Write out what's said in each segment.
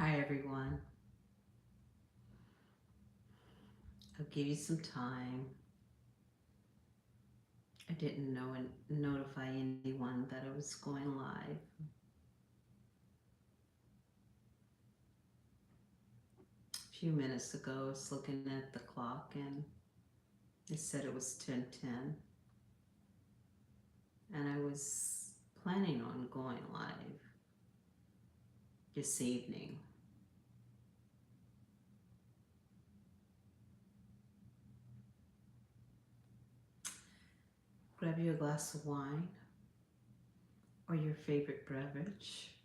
Hi everyone. I'll give you some time. I didn't know and notify anyone that I was going live. A few minutes ago, I was looking at the clock and it said it was 10:10, and I was planning on going live this evening. Grab you a glass of wine or your favorite beverage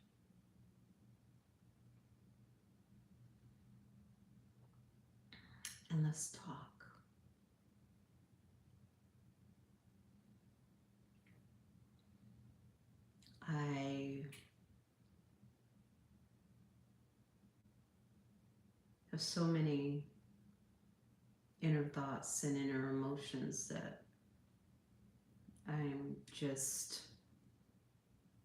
and let's talk. I have so many inner thoughts and inner emotions that I'm just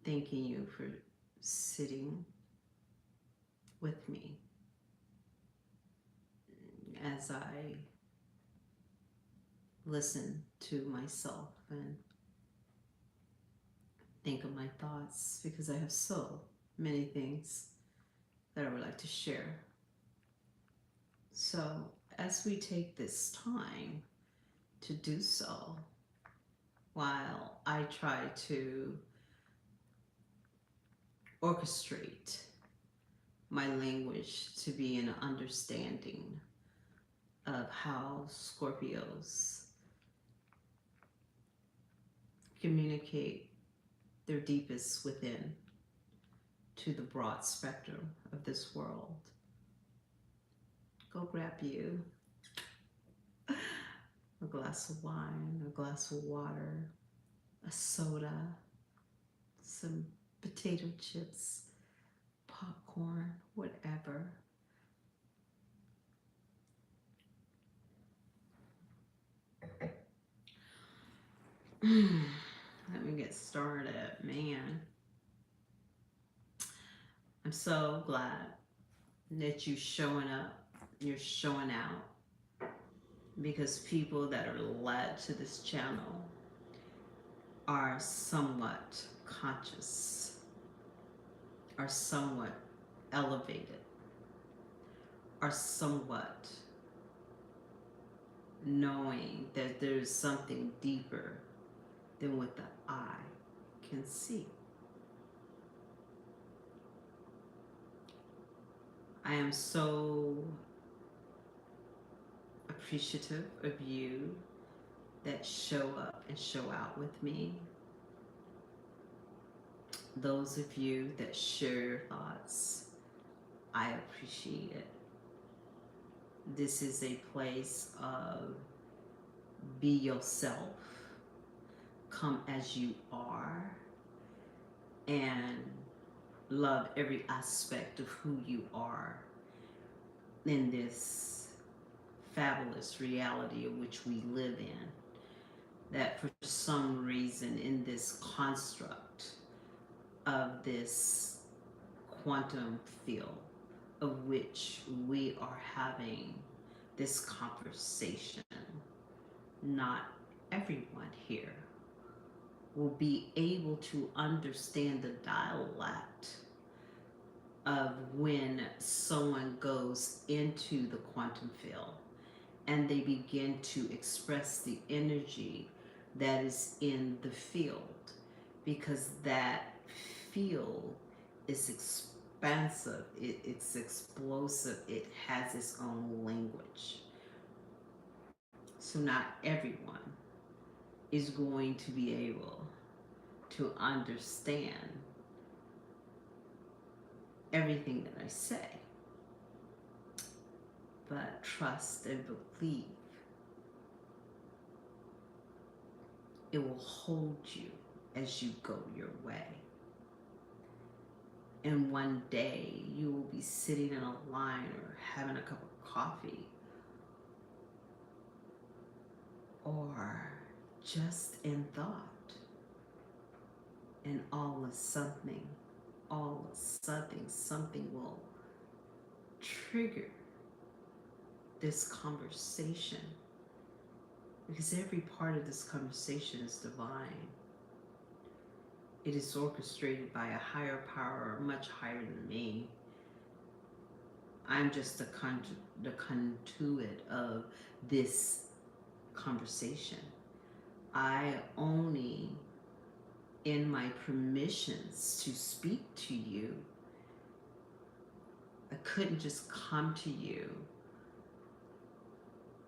thanking you for sitting with me as I listen to myself and think of my thoughts, because I have so many things that I would like to share. So, as we take this time to do so, while I try to orchestrate my language to be an understanding of how Scorpios communicate their deepest within to the broad spectrum of this world. Go grab you a glass of wine, a glass of water, a soda, some potato chips, popcorn, whatever. Let me get started. Man, I'm so glad that you're showing up, you're showing out, because people that are led to this channel are somewhat conscious, are somewhat elevated, are somewhat knowing that there's something deeper than what the eye can see. I am so appreciative of you that show up and show out with me. Those of you that share your thoughts, I appreciate it. This is a place of be yourself, come as you are, and love every aspect of who you are in this fabulous reality of which we live in. That for some reason, in this construct of this quantum field of which we are having this conversation, not everyone here will be able to understand the dialect of when someone goes into the quantum field and they begin to express the energy that is in the field, because that field is expansive, it's explosive, it has its own language. So not everyone is going to be able to understand everything that I say, but trust and believe it will hold you as you go your way. And one day you will be sitting in a line or having a cup of coffee, or just in thought, and all of something will trigger this conversation, because every part of this conversation is divine. It is orchestrated by a higher power, much higher than me. I'm just the conduit of this conversation. I only, in my permissions to speak to you, I couldn't just come to you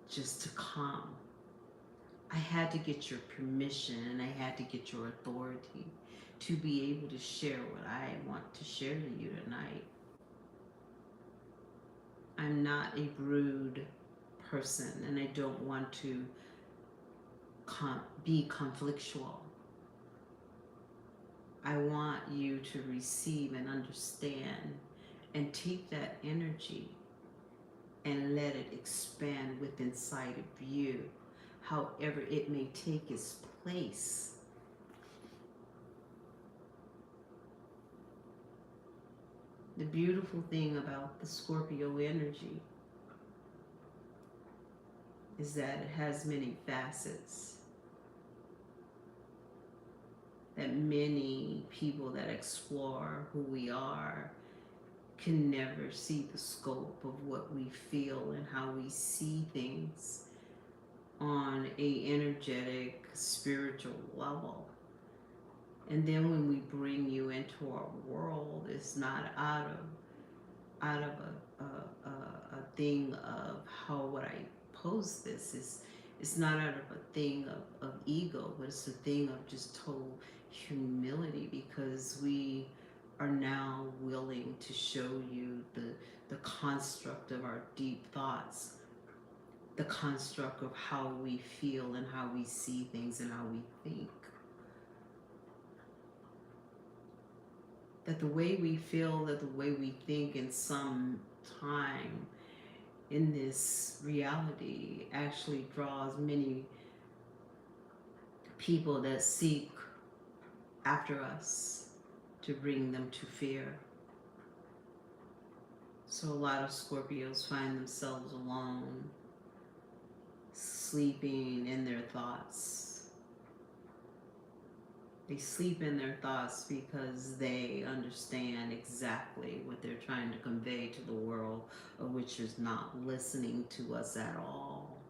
just to come. I had to get your permission and I had to get your authority to be able to share what I want to share to you tonight. I'm not a rude person and I don't want to be conflictual. I want you to receive and understand and take that energy and let it expand within inside of you, however it may take its place. The beautiful thing about the Scorpio energy is that it has many facets, that many people that explore who we are can never see the scope of what we feel and how we see things on a energetic spiritual level. And then when we bring you into our world, it's not out of a thing of how would I pose this. It's not out of a thing of ego, but it's a thing of just total humility, because we are now willing to show you the construct of our deep thoughts, the construct of how we feel and how we see things and how we think. That the way we feel, that the way we think in some time in this reality actually draws many people that seek after us to bring them to fear. So a lot of Scorpios find themselves alone, sleeping in their thoughts. They sleep in their thoughts because they understand exactly what they're trying to convey to the world, of which is not listening to us at all.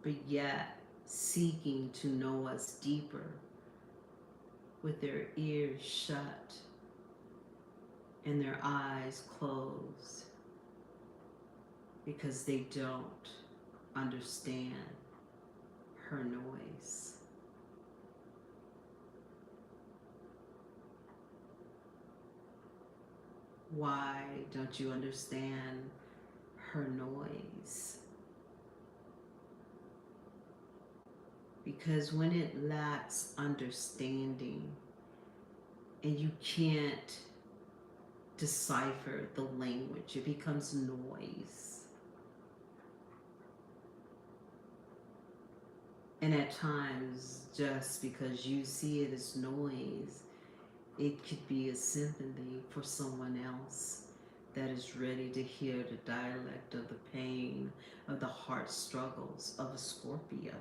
But yet seeking to know us deeper with their ears shut and their eyes closed, because they don't understand her noise. Why don't you understand her noise? Because when it lacks understanding and you can't decipher the language, it becomes noise. And at times, just because you see it as noise, it could be a sympathy for someone else that is ready to hear the dialect of the pain, of the heart struggles of a Scorpio.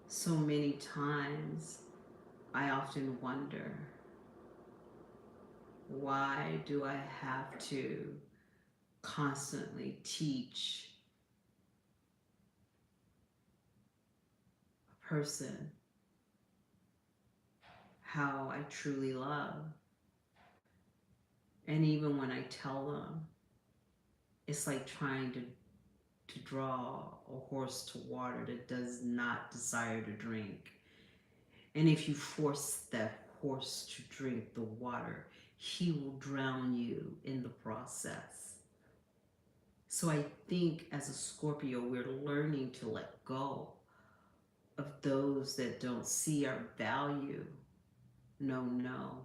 So many times, I often wonder, why do I have to constantly teach a person how I truly love? And even when I tell them, it's like trying to draw a horse to water that does not desire to drink. And if you force that horse to drink the water, he will drown you in the process. So I think as a Scorpio, we're learning to let go of those that don't see our value. No, no.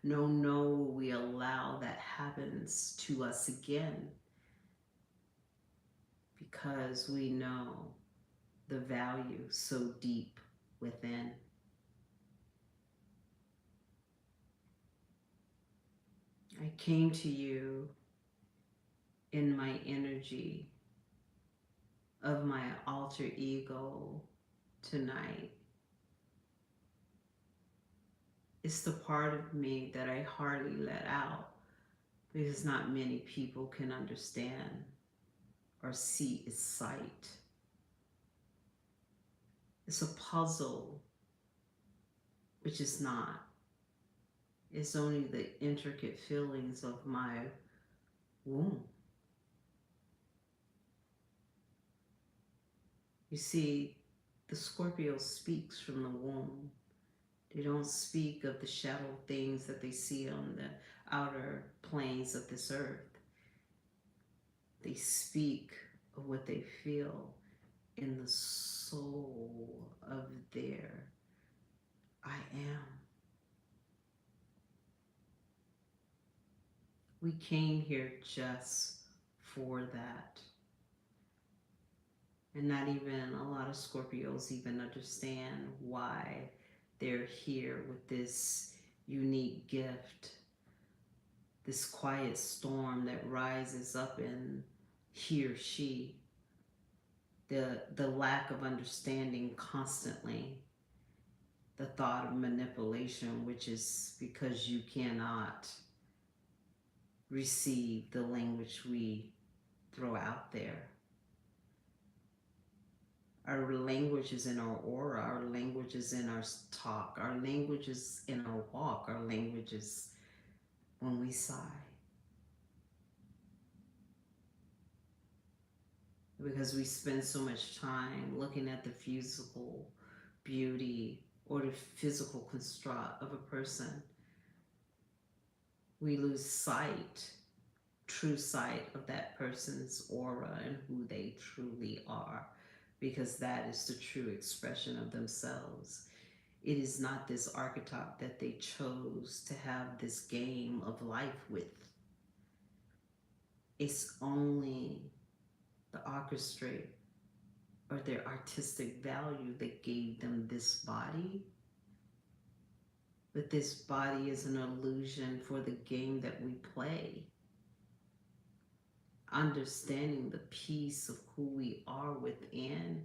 No, no, we allow that happens to us again, because we know the value so deep. within. I came to you in my energy of my alter ego tonight. It's the part of me that I hardly let out because not many people can understand or see its sight. It's a puzzle, which is not. It's only the intricate feelings of my womb. You see, the Scorpio speaks from the womb. They don't speak of the shadow things that they see on the outer planes of this earth. They speak of what they feel in the soul of their I am. We came here just for that. And not even a lot of Scorpios even understand why they're here with this unique gift, this quiet storm that rises up in he or she, the lack of understanding constantly, the thought of manipulation, which is because you cannot receive the language we throw out there. Our language is in our aura, our language is in our talk, our language is in our walk, our language is when we sigh. Because we spend so much time looking at the physical beauty or the physical construct of a person, we lose sight, true sight of that person's aura and who they truly are, because that is the true expression of themselves. It is not this archetype that they chose to have this game of life with. It's only the orchestrate or their artistic value that gave them this body. But this body is an illusion for the game that we play. Understanding the piece of who we are within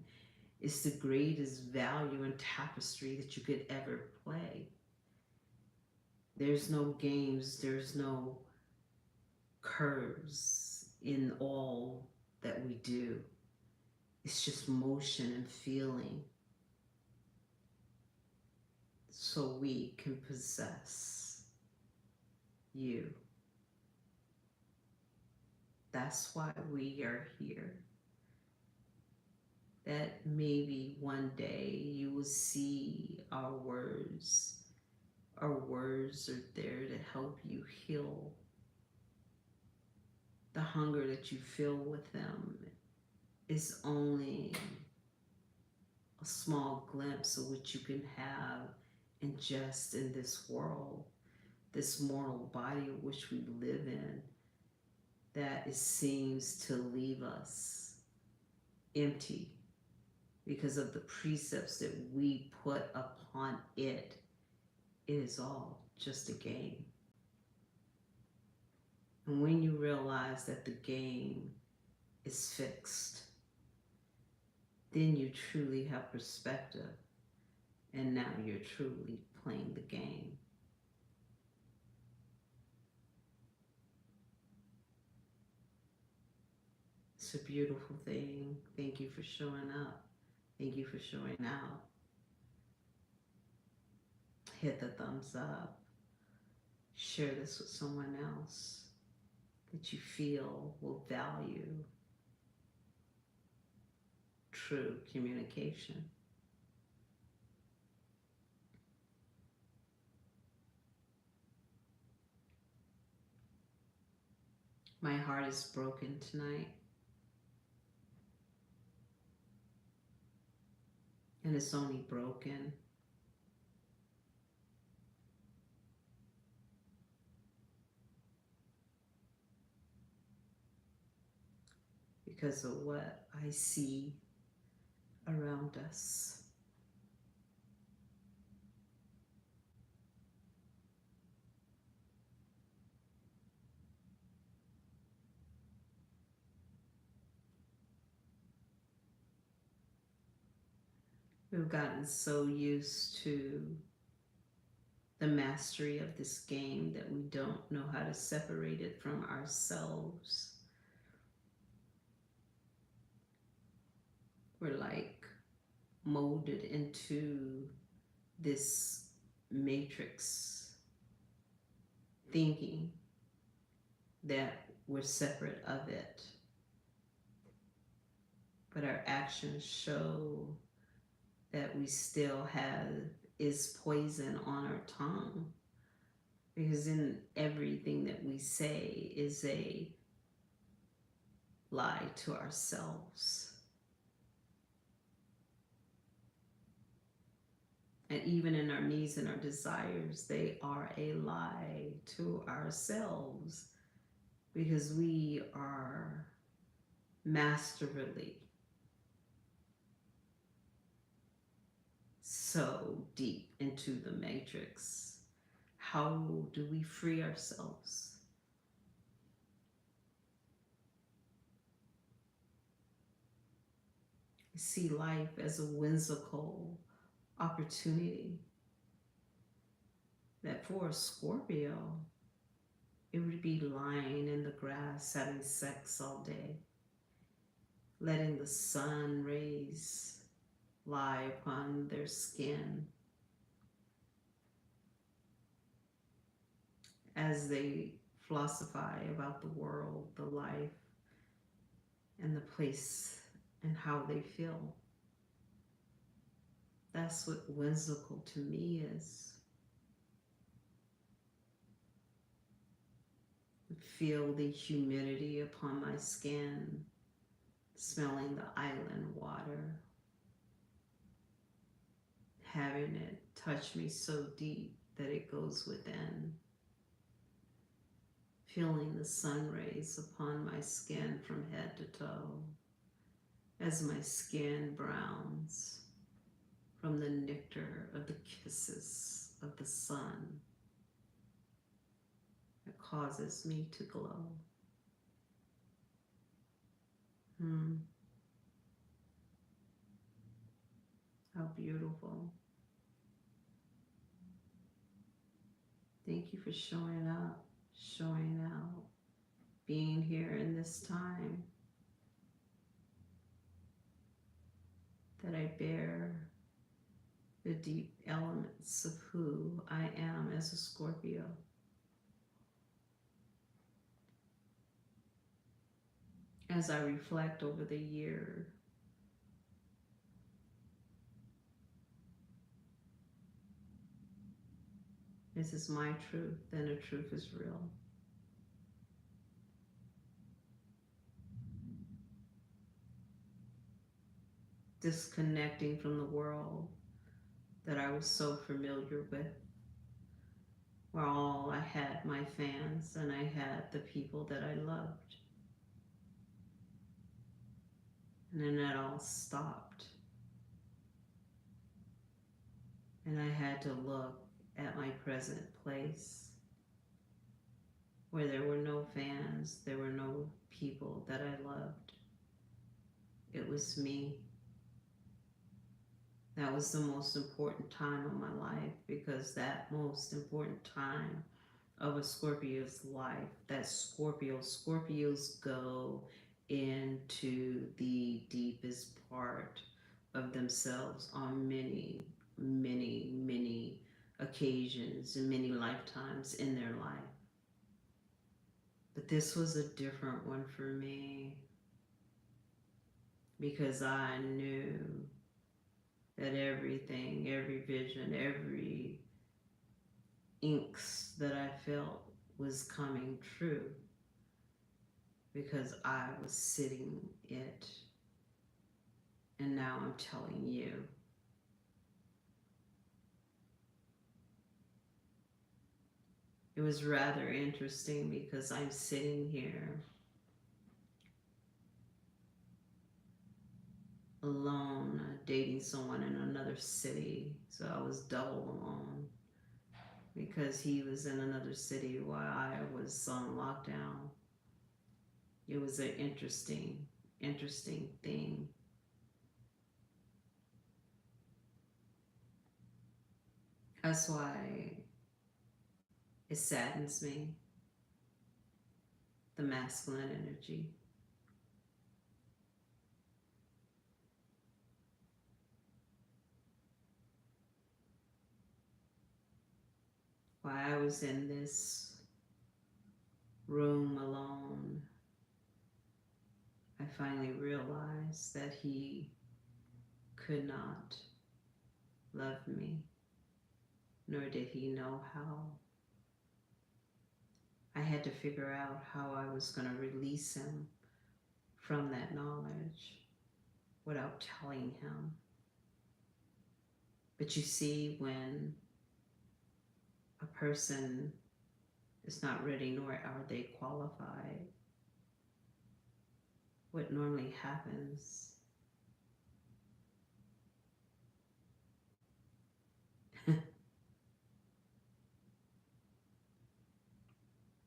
is the greatest value and tapestry that you could ever play. There's no games, there's no curves in all that we do. It's just motion and feeling. So we can possess you. That's why we are here. That maybe one day you will see our words. Our words are there to help you heal the hunger that you feel with them is only a small glimpse of what you can have and just in this world, this mortal body of which we live in, that it seems to leave us empty because of the precepts that we put upon it. It is all just a game. And when you realize that the game is fixed, then you truly have perspective, and now you're truly playing the game. It's a beautiful thing. Thank you for showing up. Thank you for showing out. Hit the thumbs up. Share this with someone else that you feel will value true communication. My heart is broken tonight, and it's only broken because of what I see around us. We've gotten so used to the mastery of this game that we don't know how to separate it from ourselves. We're like molded into this matrix thinking that we're separate of it. But our actions show that we still have is poison on our tongue, because in everything that we say is a lie to ourselves. And even in our needs and our desires, they are a lie to ourselves, because we are masterfully so deep into the matrix. How do we free ourselves? See life as a whimsical opportunity that for a Scorpio, it would be lying in the grass having sex all day, letting the sun rays lie upon their skin as they philosophize about the world, the life, and the place and how they feel. That's what whimsical to me is. Feel the humidity upon my skin, smelling the island water, having it touch me so deep that it goes within, feeling the sun rays upon my skin from head to toe as my skin browns from the nectar of the kisses of the sun that causes me to glow. How beautiful. Thank you for showing up, showing out, being here in this time that I bear the deep elements of who I am as a Scorpio. As I reflect over the year, this is my truth, and the truth is real. Disconnecting from the world that I was so familiar with, where all I had my fans and I had the people that I loved. And then that all stopped. And I had to look at my present place where there were no fans, there were no people that I loved. It was me. That was the most important time of my life, because that most important time of a Scorpio's life, that Scorpios go into the deepest part of themselves on many, many, many occasions and many lifetimes in their life. But this was a different one for me, because I knew that everything, every vision, every inks that I felt was coming true, because I was sitting it, and now I'm telling you. It was rather interesting, because I'm sitting here alone, dating someone in another city, so I was double alone, because he was in another city while I was on lockdown. It was an interesting thing. That's why it saddens me, the masculine energy. While I was in this room alone, I finally realized that he could not love me, nor did he know how. I had to figure out how I was going to release him from that knowledge without telling him. But you see, when a person is not ready nor are they qualified, what normally happens,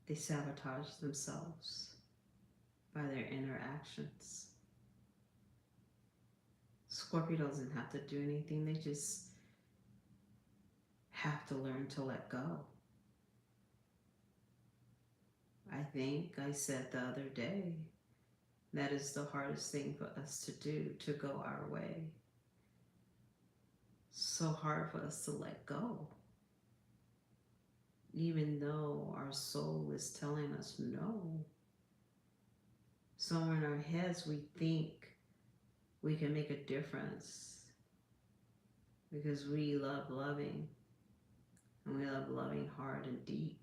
they sabotage themselves by their interactions. Scorpio doesn't have to do anything, they just have to learn to let go. I think I said the other day that is the hardest thing for us to do, to go our way. So hard for us to let go, even though our soul is telling us no. So in our heads, we think we can make a difference because we love loving, and we love loving hard and deep.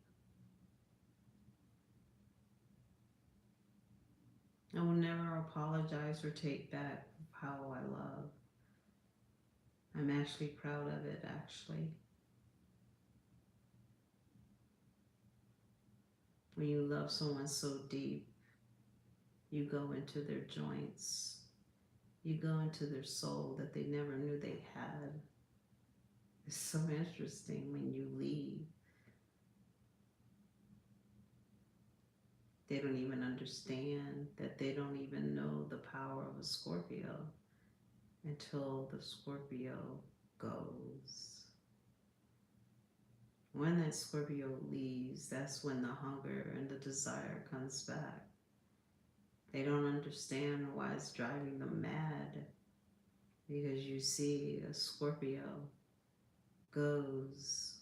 I will never apologize or take back how I love. I'm actually proud of it, actually. When you love someone so deep, you go into their joints, you go into their soul that they never knew they had. It's so interesting when you leave. They don't even understand that they don't even know the power of a Scorpio until the Scorpio goes. When that Scorpio leaves, that's when the hunger and the desire comes back. They don't understand why it's driving them mad, because you see a Scorpio goes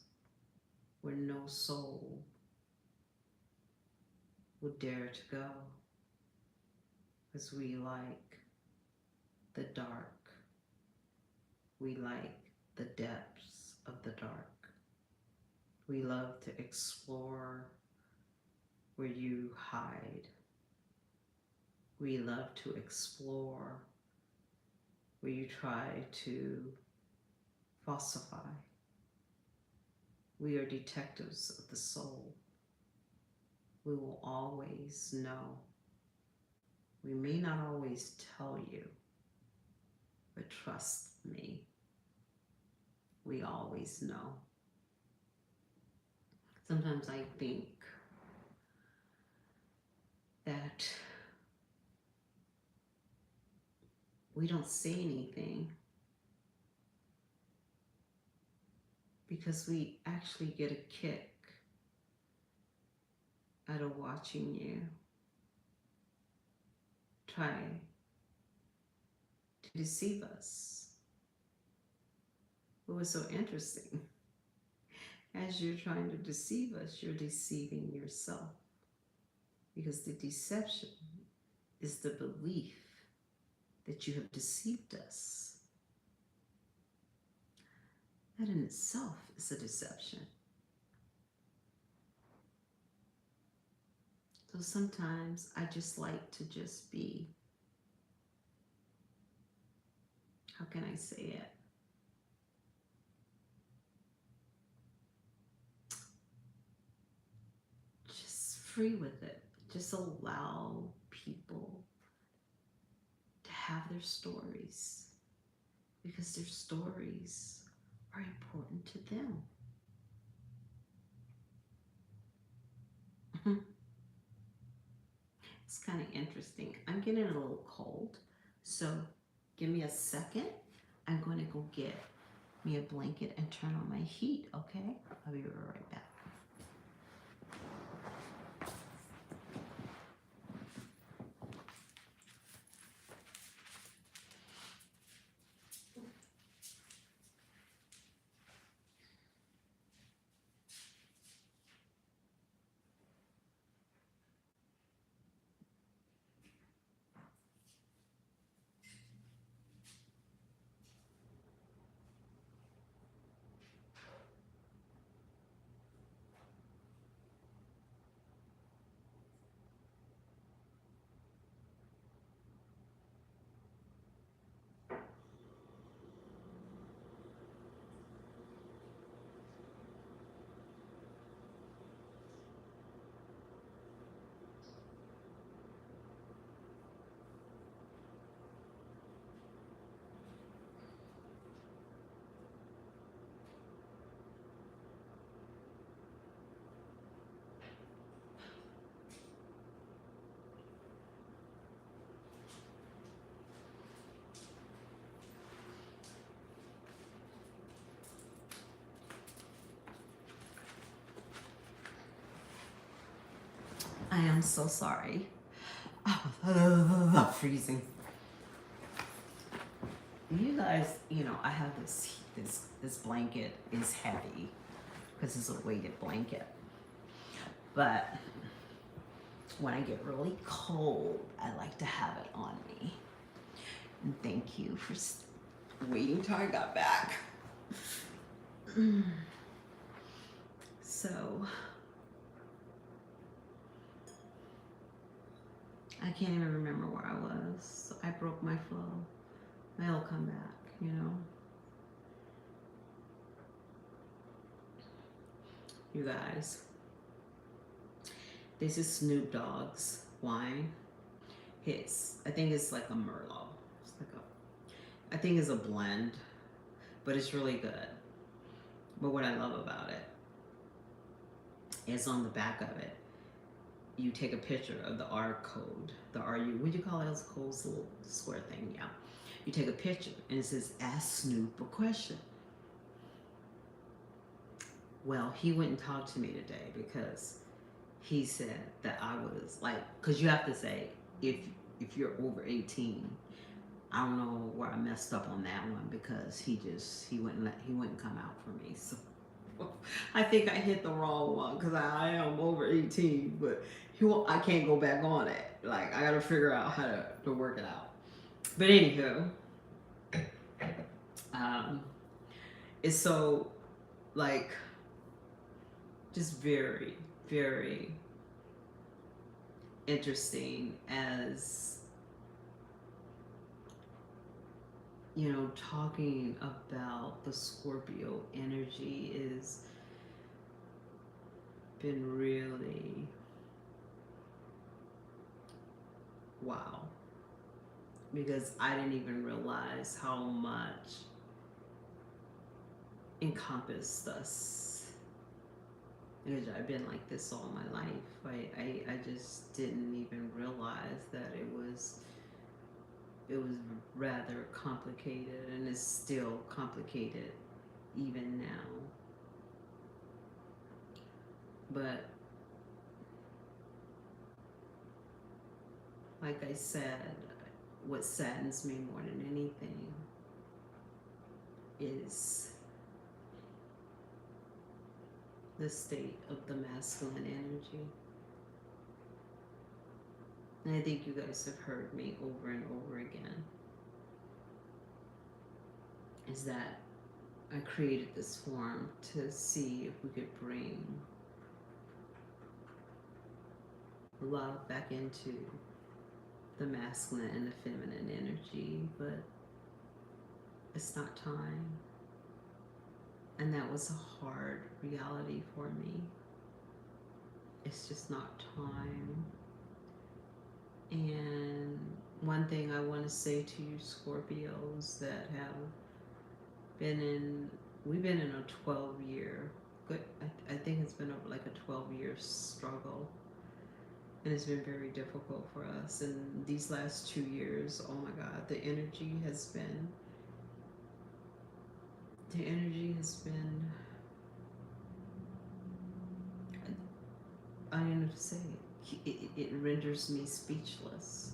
where no soul would dare to go, because we like the dark. We like the depths of the dark. We love to explore where you hide. We love to explore where you try to falsify. We are detectives of the soul. We will always know. We may not always tell you, but trust me, we always know. Sometimes I think that we don't say anything because we actually get a kick out of watching you try to deceive us. It was so interesting. As you're trying to deceive us, you're deceiving yourself, because the deception is the belief that you have deceived us. That in itself is a deception. So sometimes I just like to just be, how can I say it? Just free with it. Just allow people to have their stories, because their stories are important to them. It's kind of interesting. I'm getting a little cold, so give me a second. I'm going to go get me a blanket and turn on my heat, okay? I'll be right back. I am so sorry. Freezing. You guys, I have this blanket is heavy because it's a weighted blanket. But when I get really cold, I like to have it on me. And thank you for waiting till I got back. So I can't even remember where I was. I broke my flow. It'll come back. You guys, this is Snoop Dogg's wine. I think it's like a Merlot. I think it's a blend, but it's really good. But what I love about it is on the back of it, you take a picture of the R code, the RU, what do you call it? It's Cole's little square thing, yeah. You take a picture and it says, ask Snoop a question. Well, he wouldn't talk to me today because he said that I was like, because you have to say, if you're over 18, I don't know where I messed up on that one because he wouldn't come out for me. So I think I hit the wrong one because I am over 18, but I can't go back on it. Like I got to figure out how to work it out. But anywho, it's so like just very, very interesting as talking about the Scorpio energy is been really wow, because I didn't even realize how much encompassed us. I've been like this all my life. I just didn't even realize that it was rather complicated, and it's still complicated even now. But like I said, what saddens me more than anything is the state of the masculine energy. And I think you guys have heard me over and over again, is that I created this forum to see if we could bring love back into the masculine and the feminine energy, but it's not time. And that was a hard reality for me. It's just not time. And one thing I want to say to you Scorpios that have we've been in a 12-year, I think it's been like a 12-year struggle. And it's been very difficult for us. And these last 2 years, oh my God, the energy has been The energy has been, I don't know what to say. It renders me speechless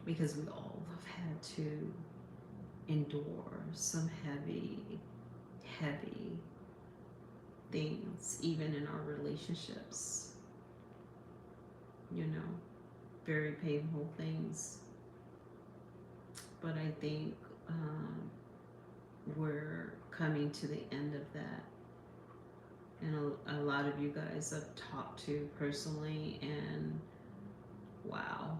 because we all have had to endure some heavy things, even in our relationships, you know, very painful things. But I think we're coming to the end of that. And a lot of you guys I've talked to personally, and wow,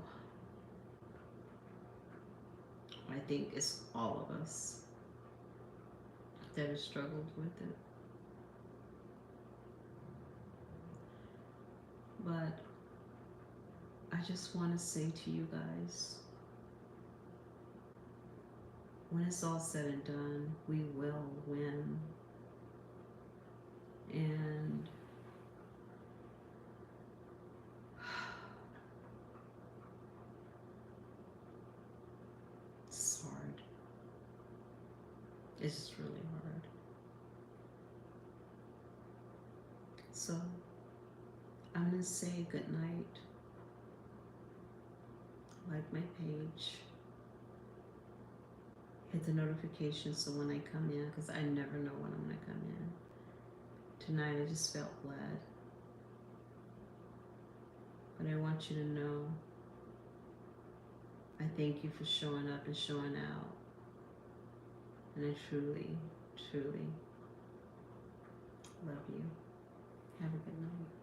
I think it's all of us that have struggled with it. But I just want to say to you guys, when it's all said and done, we will win. And it's hard. It's just really hard. So I'm going to say good night. Like my page. Hit the notification so when I come in, because I never know when I'm going to come in. Tonight I just felt glad. But I want you to know I thank you for showing up and showing out. And I truly, truly love you. Have a good night.